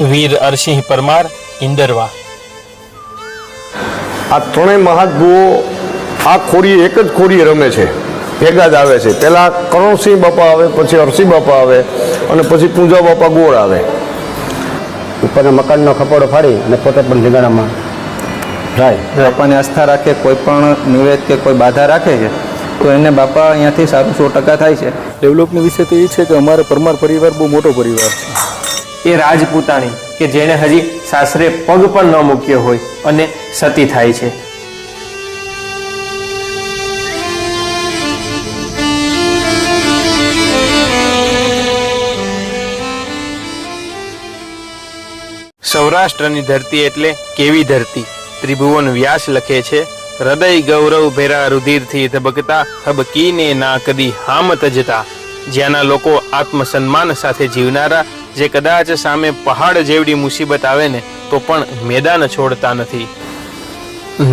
વીર અરસિંહ પરમાર ઇન્દરવા। આ ત્રણેય મહાત્ભુઓ આ ખોડીએ એક જ ખોડીએ રમે છે, ભેગા જ આવે છે। પહેલાં કરણસિંહ બાપા આવે, પછી અરસિંહ બાપા આવે અને પછી પૂંજા બાપા ગોળ આવે। ઉપરના મકાનનો ખપોડો ફાડી અને પોતે પણ ધીંગાણામાં જાય। બાપાને આસ્થા રાખે, કોઈ પણ નિવેદ કે કોઈ બાધા રાખે છે તો એને બાપા અહીંયાથી સારું 100% થાય છે। ડેવલપની વિશે તો એ છે કે અમારો પરમાર પરિવાર બહુ મોટો પરિવાર છે। એ રાજપૂતાણી કે જેણે હજી સાસરે પગ પણ ન મૂક્યો હોય અને સતી થાય છે। સૌરાષ્ટ્રની ધરતી એટલે કેવી ધરતી? ત્રિભુવન વ્યાસ લખે છે, હૃદય ગૌરવ ભેરા રુધિરથી ધબકતા, હબકીને ના કદી હામ તજતા। જ્યાંના લોકો આત્મસન્માન સાથે જીવનારા, જે કદાચ સામે પહાડ જેવડી મુસીબત આવે ને તો પણ મેદાન છોડતા નથી।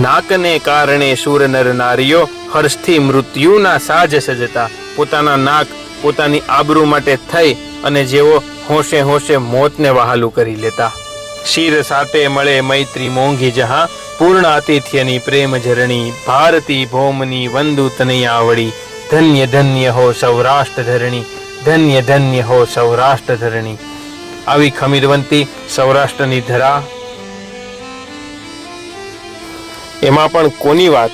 નાકને કારણે શૂર નર નારીઓ હર્ષથી મૃત્યુના સાજ સજતા। પોતાના નાક પોતાની આબરૂ માટે થઈ અને જેઓ હોશે હોશે મોતને વહાલું કરી લેતા। શિર સાટે મળે મૈત્રી મોંઘી જહાં, પૂર્ણ આતિથ્યની પ્રેમ ઝરણી, ભારતી ભૌમની વંદુ તનયાવળી। ધન્ય ધન્ય હો સૌરાષ્ટ્ર ધરણી, ધન્ય ધન્ય હો સૌરાષ્ટ્ર ધરણી। આવી ખમીરવંતી સૌરાષ્ટ્રની ધરા, એમાં પણ કોની વાત?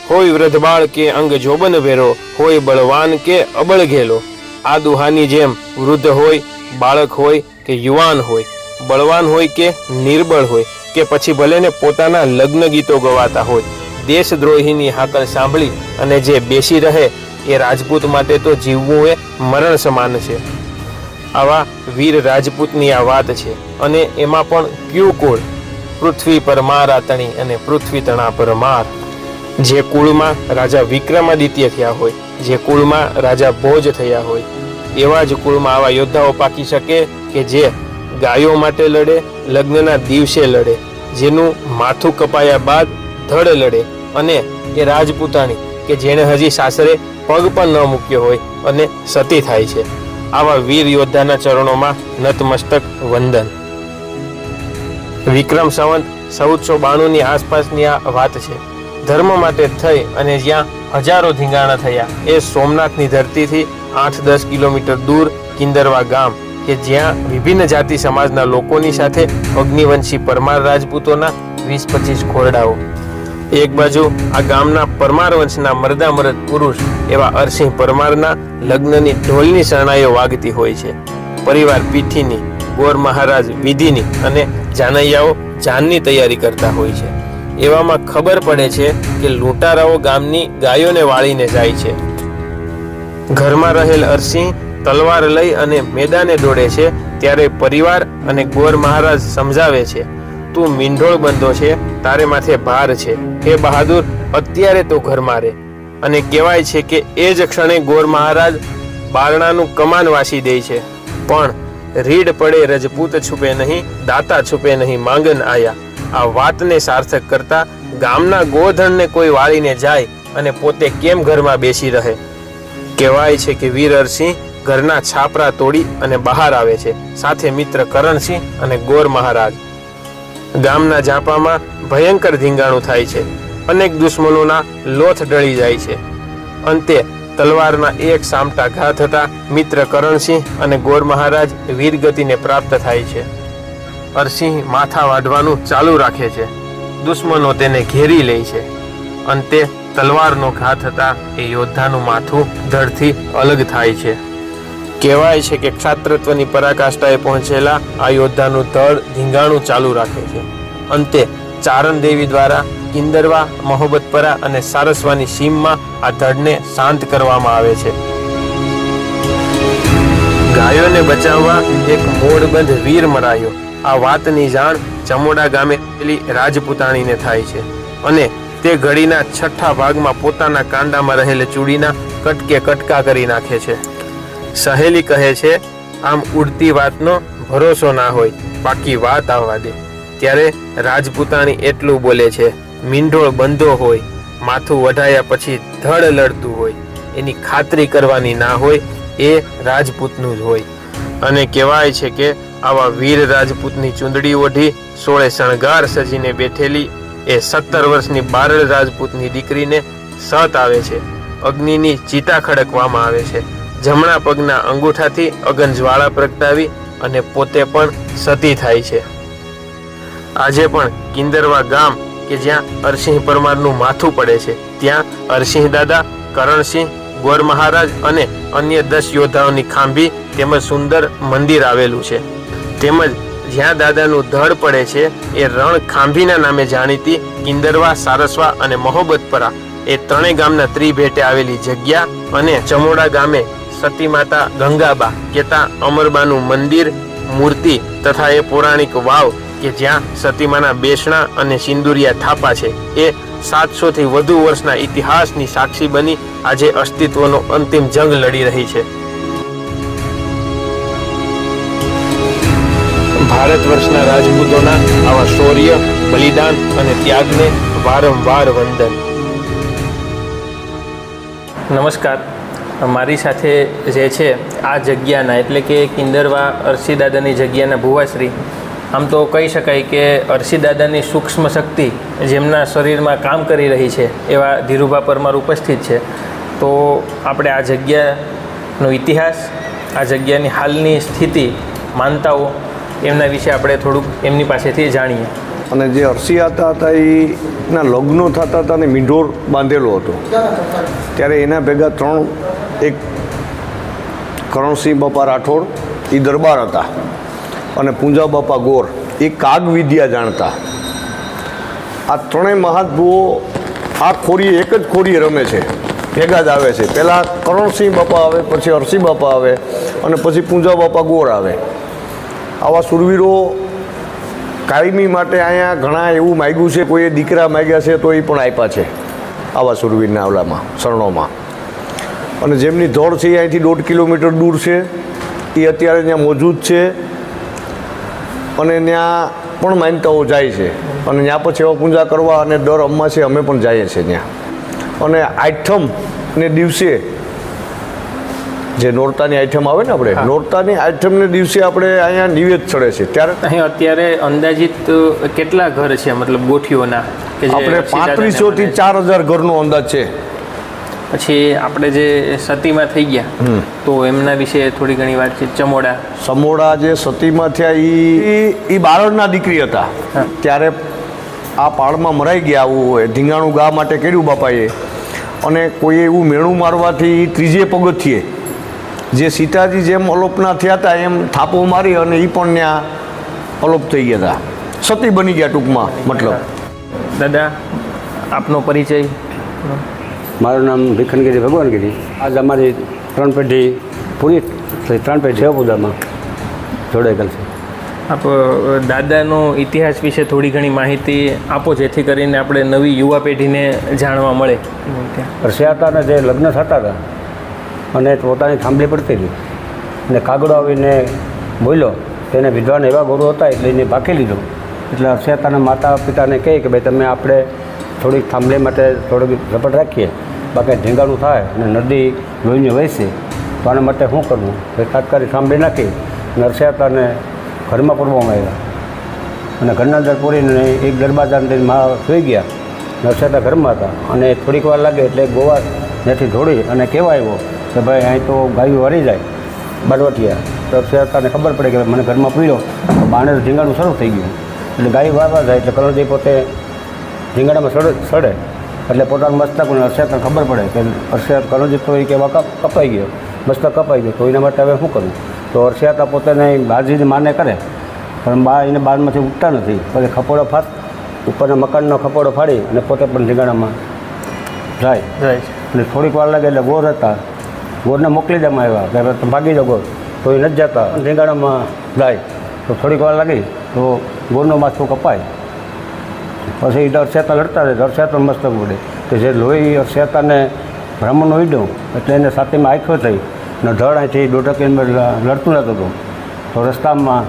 હોય વૃદ્ધ બાળ કે અંગ જોબન ભેરો, હોય બળવાન કે અબળ ઘેલો। આ દુહાની જેમ વૃદ્ધ હોય, બાળક હોય કે યુવાન હોય, બળવાન હોય કે નિર્બળ હોય, કે પછી ભલે ને પોતાના લગ્ન ગીતો ગવાતા હોય, દેશદ્રોહીની હાકલ સાંભળી અને જે બેસી રહે એ રાજપૂત માટે તો જીવવું એ મરણ સમાન છે। આવા વીર રાજપૂતની આ વાત છે, અને એમાં પણ ક્યુ કુળ? પૃથ્વી પર મારા તણી અને પૃથ્વી તણા પર માર। જે કુળમાં રાજા વિક્રમાદિત્ય થયા હોય, જે કુળમાં રાજા ભોજ થયા હોય, એવા જ કુળમાં આવા યોદ્ધાઓ પાકી શકે કે જે ગાયો માટે લડે, લગ્નના દિવસે લડે, જેનું માથું કપાયા બાદ ધડ લડે, અને એ રાજપૂતાણી કે જેણે હજી સાસરે પગ પણ ન મૂક્યો હોય અને સતી થાય છે। આવા વીર યોદ્ધાના ચરણોમાં નતમસ્તક વંદન। વિક્રમ સંવત 1492ની આસપાસની આ વાત છે। ધર્મ માટે થઈ અને જ્યાં હજારો ધીંગાણા થયા એ સોમનાથની ધરતીથી 8-10 કિલોમીટર દૂર કિંદરવા ગામ, કે જ્યાં વિભિન્ન જાતિ સમાજના લોકોની સાથે અગ્નિવંશી પરમાર રાજપૂતોના 20-25 ખોરડાઓ। એક બાજુ આ ગામના પરમાર વંશના મર્દામરદ પુરુષ એવા અરસિંહ પરમારના લગ્નની ઢોલની શરણાઈઓ વાગતી હોય છે, પરિવાર પીઠીની, ગોર મહારાજ વિધિની અને જાનૈયાઓ જાનની તૈયારી કરતા હોય છે। એવામાં ખબર પડે છે કે લૂંટારાઓ ગામની ગાયોને વાળીને જાય છે। ઘરમાં રહેલ અરસિંહ તલવાર લઈ અને મેદાને દોડે છે, ત્યારે પરિવાર અને ગોર મહારાજ સમજાવે છે, તું મીંઢોળ બંધો છે, તારે માથે ભાર છે, હે બહાદુર અત્યારે તો ઘરમાં રહે। અને કહેવાય છે કે એ જ ક્ષણે ગોર મહારાજ બારણાનું કમાન વાસી દે છે, પણ રીડ પડે રજપૂત છુપે નહીં, દાતા છુપે નહીં માંગન આયા। આ વાતને સાર્થક કરતા ગામના ગોધનને કોઈ વાળીને જાય અને પોતે કેમ ઘરમાં બેસી રહે? કહેવાય છે કે વીર અરસિંહ ઘરના છાપરા તોડી અને બહાર આવે છે, સાથે મિત્ર કરણસિંહ અને ગોર મહારાજ। ગામના ઝાપામાં ભયંકર ધીંગાણું થાય છે, અનેક દુશ્મનોના લોથ ડળી જાય છે। અંતે તલવારના એક સામટા ઘા થતા મિત્ર કરણસિંહ અને ગોર મહારાજ વીરગતિને પ્રાપ્ત થાય છે। અરસિંહ માથા વાઢવાનું ચાલુ રાખે છે, દુશ્મનો તેને ઘેરી લે છે। અંતે તલવારનો ઘા થતા એ યોદ્ધાનું માથું ધડથી અલગ થાય છે। કહેવાય છે કે ક્ષાત્રત્વની પરાકાષ્ઠાએ પહોંચેલા આ યોદ્ધાનું ધડ ધીંગાણું ચાલુ રાખે છે। અંતે ચારણ દેવી દ્વારા કિંદરવા, મહોબતપરા અને સારસ્વાની સીમમાં આ ધડને શાંત કરવામાં આવે છે। ગાયોને બચાવવા એક મોડબંધ વીર મરાયો, આ વાતની જાણ ચમોડા ગામે રાજપૂતાણીને થાય છે, અને તે ઘડીના 6ઠ્ઠા ભાગમાં પોતાના કાંડામાં રહેલ ચૂડીના કટકે કટકા કરી નાખે છે। સહેલી કહે છે, આમ ઉડતી વાતનો ભરોસો ના હોય, બાકી વાત આવવા દે। ત્યારે રાજપૂતાણી એટલું બોલે છે, મીંઢોળ બંધો હોય, માથું વઢાયા પછી ધડ લડતું હોય, એની ખાતરી કરવાની ના હોય, એ રાજપૂતનું જ હોય। અને કહેવાય છે કે આવા વીર રાજપૂતની ચૂંદડી ઓઢી સોળે શણગાર સજીને બેઠેલી એ 17 વર્ષની બારડ રાજપૂતની દીકરીને સત આવે છે. અગ્નિની ચિતા ખડકવામાં આવે છે. જમણા પગના અંગૂઠાથી અગન જ્વાળા પ્રગટાવી અને પોતે પણ સતી થાય છે. આજે પણ કિંદરવા ગામ કે જ્યાં અરસિંહ પરમારનું માથું પડે છે, ત્યાં અરસિંહ દાદા, કરણસિંહ, ગોર મહારાજ અને અન્ય 10 યોદ્ધાઓની ખાંભી તેમજ સુંદર મંદિર આવેલું છે. તેમજ જ્યાં દાદાનું ધડ પડે છે એ રણ ખાંભીના નામે જાણીતી કિંદરવા, સારસ્વા અને મહોબતપરા એ ત્રણેય ગામના ત્રિભેટે આવેલી જગ્યા અને ચમોડા ગામે સતી માતા ગંગાબા કેતા અમરબાનું મંદિર, મૂર્તિ તથા એ પૌરાણિક વાવ કે જ્યાં સતીમાના બેસણા અને સિંદુરિયા થાપા છે એ 700 થી વધુ વર્ષના ઇતિહાસની સાક્ષી બની આજે અસ્તિત્વનો અંતિમ જંગ લડી રહી છે. ભારત વર્ષના રાજપૂતોના આવા શૌર્ય, બલિદાન અને ત્યાગને વારંવાર વંદન. નમસ્કાર. મારી સાથે જે છે આ જગ્યાના એટલે કે કિંદરવા અરસીદાદાની જગ્યાના ભુવાશ્રી, આમ તો કહી શકાય કે અરસીદાદાની સૂક્ષ્મ શક્તિ જેમના શરીરમાં કામ કરી રહી છે એવા ધીરુભા પરમાર ઉપસ્થિત છે. તો આપણે આ જગ્યાનો ઇતિહાસ, આ જગ્યાની હાલની સ્થિતિ, માનતાઓ એમના વિશે આપણે થોડુંક એમની પાસેથી જાણીએ. અને જે અરસિયાતા હતા એના લગ્નો થતા હતા અને મીંઢોર બાંધેલો હતો, ત્યારે એના ભેગા 3 એક કરણસિંહ બાપા રાઠોડ એ દરબાર હતા અને પૂંજા બાપા ગોર એ કાગ વિદ્યા જાણતા. આ ત્રણેય મહાત્ભુઓ આ ખોરીએ એક જ ખોરીએ રમે છે, ભેગા જ આવે છે. પહેલાં કરણસિંહ બાપા આવે, પછી અરસી બાપા આવે અને પછી પૂંજા બાપા ગોર આવે. આવા સુરવીરો કાયમી માટે અહીંયા ઘણા એવું માગ્યું છે, કોઈએ દીકરા માગ્યા છે તો એ પણ આપ્યા છે આવા સુરવીરના ઓલામાં શરણોમાં. અને જેમની ધોળ છે એ અહીંથી 1.5 કિલોમીટર દૂર છે, એ અત્યારે ત્યાં મોજૂદ છે અને ત્યાં પણ માનતાઓ જાય છે. અને ત્યાં પણ સેવા પૂજા કરવા અને દર અમાસે અમે પણ જઈએ છીએ ત્યાં. અને આઠમને દિવસે જે નોરતાની આઈટમ આવે ને, આપણે નોરતાની આઈટમને દિવસે આપણે અહીંયા નિવેદ ચડે છે. ત્યારે અહીં અત્યારે અંદાજિત કેટલા ઘર છે, મતલબ ગોઠીઓના કે જે આપણે 3500 થી 4000 ઘરનો અંદાજ છે. પછી આપણે જે સતીમાં થઈ ગયા તો એમના વિશે થોડી ઘણી વાતચીત. સમોડા જે સતીમાં થયા એ બારડના દીકરી હતા. ત્યારે આ પાળમાં મરાઈ ગયા. આવું ધીંગાણું ગા માટે કર્યું બાપાએ. અને કોઈએ એવું મેણું મારવાથી 3જે પગથિયે જે સીતાજી જેમ અલોપના થયા હતા એમ થાપો મારી અને એ પણ ત્યાં અલોપ થઈ ગયા હતા, સતી બની ગયા ટૂંકમાં. મતલબ દાદા, આપનો પરિચય? મારું નામ ભીખનગીરી ભગવાનગીરી. આજ અમારી 3 પેઢી પૂરી થઈ, 3 પેઢી સેવા પૂજામાં જોડાઈ ગયેલ છે. આપ દાદાનો ઇતિહાસ વિશે થોડી ઘણી માહિતી આપો, જેથી કરીને આપણે નવી યુવા પેઢીને જાણવા મળે. અરસિયાતાને જે લગ્ન થતા હતા અને પોતાની થાંભલી પડતી હતી અને કાગડો આવીને બોલ્યો, તેને વિદ્વાન એવા ગુરુ હતા એટલે એને ભાંકી લીધો. એટલે અરસિયાતાના માતા પિતાને કહે કે ભાઈ તમે આપણે થોડીક થાંભલી માટે થોડીક ઝપટ રાખીએ, બાકી ઢીંગાણું થાય અને નદી લોહીને વહેશે તો આના માટે શું કરવું. એ તાત્કાલિક થાંભલી નાખી અને અરસિયાતાને ઘરમાં પૂરવામાં આવ્યા. અને ઘરના અંદર પૂરીને એક દરવાજાને સૂઈ ગયા. અરસિયાતા ઘરમાં હતા અને થોડીક વાર લાગે એટલે ગોવા ત્યાંથી દોડી અને કહેવા આવ્યો કે ભાઈ અહીં તો ગાયું વળી જાય બારવટિયા. તો અરસિયાતાને ખબર પડે કે મને ઘરમાં પીડ્યો તો બાણે ઢીંગાણું શરૂ થઈ ગયું. એટલે ગાયું વારવા જાય એટલે કરણજી પોતે ઢીંગાણામાં સડે એટલે પોતાનું મસ્તક અરસિયાતાને ખબર પડે કે અરસિયાત કરણજી તો એ કહેવા કપાઈ ગયો, મસ્તક કપાઈ ગયો. તો એના માટે હવે શું કરવું. તો અરસિયાતા પોતાને બાજીને માને કરે પણ બા એને બારમાંથી ઉઠતા નથી. પછી ખપોડો ફાટ ઉપરના મકાનનો ખપોડો ફાડી અને પોતે પણ ઢીંગાણામાં જાય. અને થોડીક વાર લાગે એટલે ગોર હતા, ગોરને મોકલી દેવામાં આવ્યા કે તમે ભાગી જાઓ ગોર. તો એ નથી જતા, ઢીંગાણામાં જાય. તો થોડીક વાર લાગી તો ગોરનો માથું કપાય. પછી અરસિયાતા લડતા રહે. અરસિયાતા મસ્તક ઉડે કે જે લોહી અરસિયાતાને બ્રાહ્મણનો ઉડ્યો એટલે એને સાથેમાં આંખો થઈ અને ધડ અહીંથી 1.5 કિલોમીટર લડતું રહેતું હતું. તો રસ્તામાં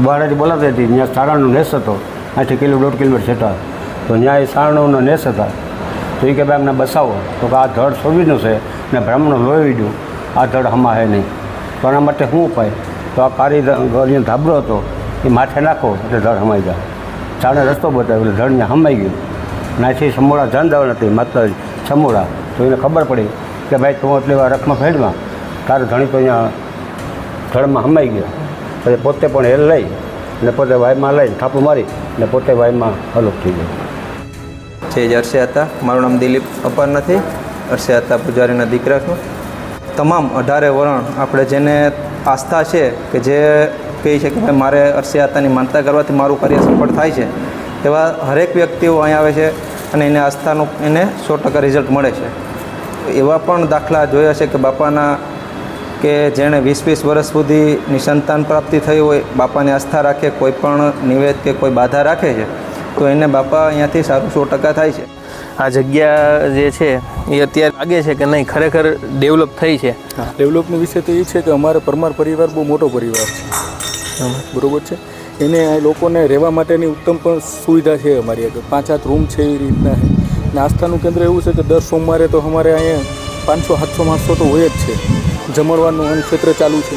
બહારથી બોલાતી હતી, ત્યાં સારણનો નેસ હતો, અહીંથી 1.5 કિલોમીટર છેટા. તો ત્યાં એ સારણોનો નેસ હતા. તો એ કે ભાઈ અમને બસાવો. તો કે આ ધડ સોવીનું છે ને બ્રાહ્મણનો લોહી ઉડ્યું, આ ધડ હમા હે નહીં. તો આના માટે શું ઉપાય? તો આ કારીગરીનો ધાબળો હતો એ માથે નાખો એટલે ધડ હમાઈ જાય. ચાણે રસ્તો બતાવ્યો એટલે ધડને હમાઈ ગયું. નાથી સમોડા જાન દેવા નથી માત્ર સમોડા. તો એને ખબર પડી કે ભાઈ તું એટલે રખમાં ફેડમાં તારે ધણી તો અહીંયા ધડમાં હમાઈ ગયો. પછી પોતે પણ હેલ લઈ ને પોતે વાયમાં લઈને થાપું મારી ને પોતે વાયમાં હલોક થઈ ગયો. જે અરસે હતા. મારું નામ દિલીપ અપાર નથી. અરસે હતા પૂજારીના દીકરા છું. તમામ 18 વરણ આપણે જેને આસ્થા છે કે જે કહે છે કે ભાઈ મારે અરસે આતાની માનતા કરવાથી મારું કાર્ય સફળ થાય છે, એવા હરેક વ્યક્તિઓ અહીં આવે છે અને એને આસ્થાનું એને 100% રિઝલ્ટ મળે છે. એવા પણ દાખલા જોયા છે કે બાપાના કે જેણે 20-20 વર્ષ સુધીની સંતાન પ્રાપ્તિ થઈ હોય, બાપાની આસ્થા રાખે, કોઈ પણ નિવેદ કે કોઈ બાધા રાખે છે તો એને બાપા અહીંયાથી સારું 100% થાય છે. આ જગ્યા જે છે એ અત્યારે લાગે છે કે નહીં ખરેખર ડેવલપ થઈ છે? હા, ડેવલપનો વિષય તો એ છે કે અમારે પરમાર પરિવાર બહુ મોટો પરિવાર છે, બરાબર છે. એને આ લોકોને રહેવા માટેની ઉત્તમ પણ સુવિધા છે અમારી આગળ. 5-7 રૂમ છે એવી રીતના છે. ને આસ્થાનું કેન્દ્ર એવું છે કે દર સોમવારે તો અમારે અહીંયા 500-700 માણસો તો હોય જ છે. જમણવારનું ક્ષેત્ર ચાલુ છે.